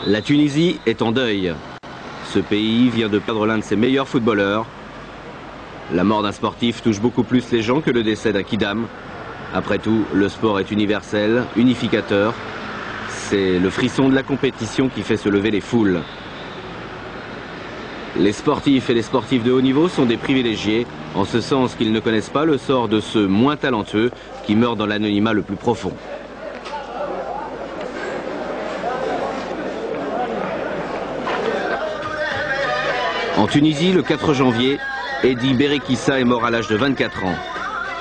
La Tunisie est en deuil. Ce pays vient de perdre l'un de ses meilleurs footballeurs. La mort d'un sportif touche beaucoup plus les gens que le décès d'un kidam. Après tout, le sport est universel, unificateur. C'est le frisson de la compétition qui fait se lever les foules. Les sportifs et les sportifs de haut niveau sont des privilégiés, en ce sens qu'ils ne connaissent pas le sort de ceux moins talentueux qui meurent dans l'anonymat le plus profond. En Tunisie, le 4 janvier, Eddy Berekissa est mort à l'âge de 24 ans.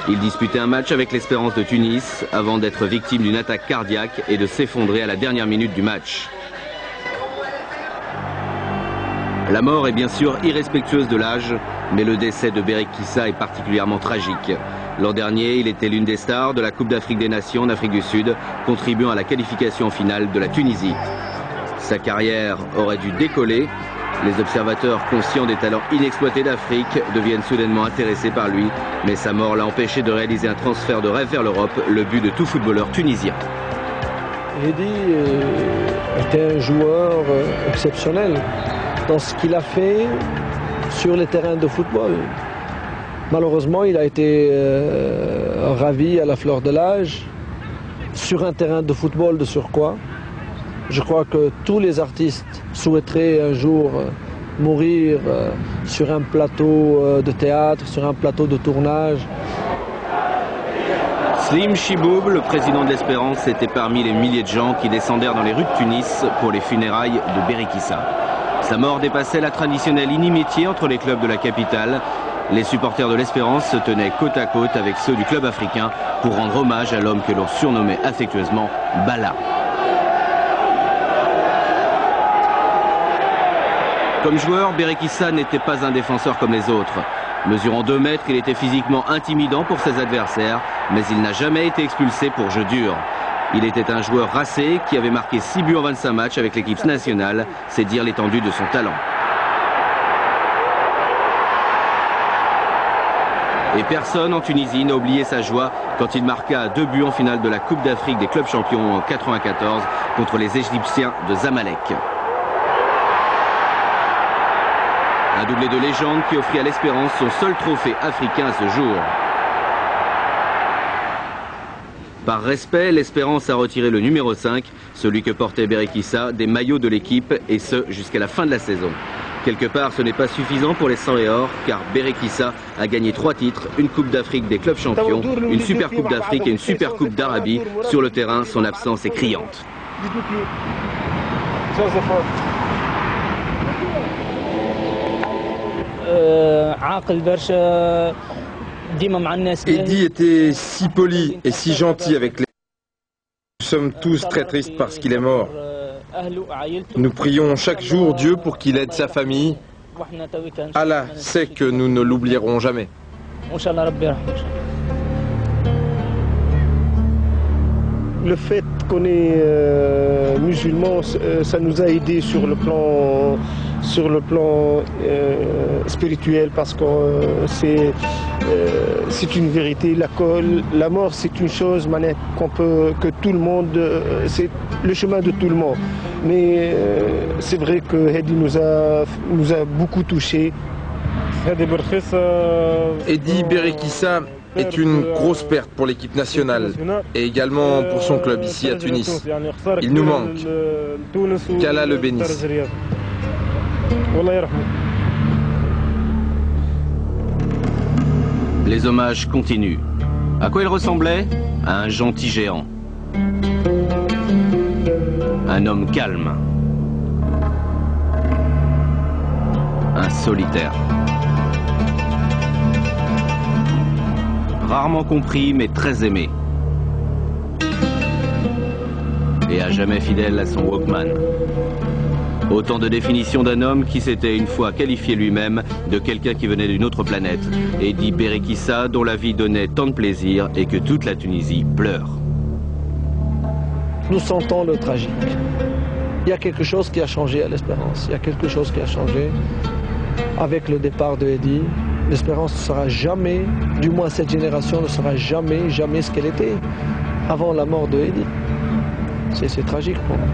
Il disputait un match avec l'Espérance de Tunis avant d'être victime d'une attaque cardiaque et de s'effondrer à la dernière minute du match. La mort est bien sûr irrespectueuse de l'âge, mais le décès de Berekissa est particulièrement tragique. L'an dernier, il était l'une des stars de la Coupe d'Afrique des Nations en Afrique du Sud, contribuant à la qualification finale de la Tunisie. Sa carrière aurait dû décoller. Les observateurs conscients des talents inexploités d'Afrique deviennent soudainement intéressés par lui, mais sa mort l'a empêché de réaliser un transfert de rêve vers l'Europe, le but de tout footballeur tunisien. Eddy était un joueur exceptionnel dans ce qu'il a fait sur les terrains de football. Malheureusement, il a été ravi à la fleur de l'âge, sur un terrain de football de surcroît. Je crois que tous les artistes souhaiteraient un jour mourir sur un plateau de théâtre, sur un plateau de tournage. Slim Chiboub, le président de l'Espérance, était parmi les milliers de gens qui descendèrent dans les rues de Tunis pour les funérailles de Berekissa. Sa mort dépassait la traditionnelle inimitié entre les clubs de la capitale. Les supporters de l'Espérance se tenaient côte à côte avec ceux du club africain pour rendre hommage à l'homme que l'on surnommait affectueusement Bala. Comme joueur, Berekissa n'était pas un défenseur comme les autres. Mesurant 2 mètres, il était physiquement intimidant pour ses adversaires, mais il n'a jamais été expulsé pour jeu dur. Il était un joueur racé qui avait marqué 6 buts en 25 matchs avec l'équipe nationale, c'est dire l'étendue de son talent. Et personne en Tunisie n'a oublié sa joie quand il marqua 2 buts en finale de la Coupe d'Afrique des clubs champions en 1994 contre les Égyptiens de Zamalek. Un doublé de légende qui offrit à l'Espérance son seul trophée africain à ce jour. Par respect, l'Espérance a retiré le numéro 5, celui que portait Berekissa, des maillots de l'équipe, et ce jusqu'à la fin de la saison. Quelque part, ce n'est pas suffisant pour les 100 et or, car Berekissa a gagné 3 titres, une Coupe d'Afrique des clubs champions, une Super Coupe d'Afrique et une Super Coupe d'Arabie. Sur le terrain, son absence est criante. Eddy était si poli et si gentil avec les... Nous sommes tous très tristes parce qu'il est mort. Nous prions chaque jour Dieu pour qu'il aide sa famille. Allah sait que nous ne l'oublierons jamais. Le fait qu'on est musulman, ça nous a aidés sur le plan spirituel, parce que c'est une vérité. La mort, c'est une chose que tout le monde, c'est le chemin de tout le monde. Mais c'est vrai que Eddy nous a beaucoup touchés. Eddy Berekissa est une grosse perte pour l'équipe nationale et également pour son club ici à Tunis. Il nous manque. Qu'Allah le bénisse. Les hommages continuent. À quoi il ressemblait? À un gentil géant. Un homme calme. Un solitaire. Rarement compris, mais très aimé. Et à jamais fidèle à son Walkman. Autant de définitions d'un homme qui s'était une fois qualifié lui-même de quelqu'un qui venait d'une autre planète. Eddy Berekissa, dont la vie donnait tant de plaisir et que toute la Tunisie pleure. Nous sentons le tragique. Il y a quelque chose qui a changé à l'Espérance. Il y a quelque chose qui a changé avec le départ de Eddy. L'Espérance ne sera jamais, du moins cette génération ne sera jamais ce qu'elle était avant la mort de Eddy. C'est tragique pour nous.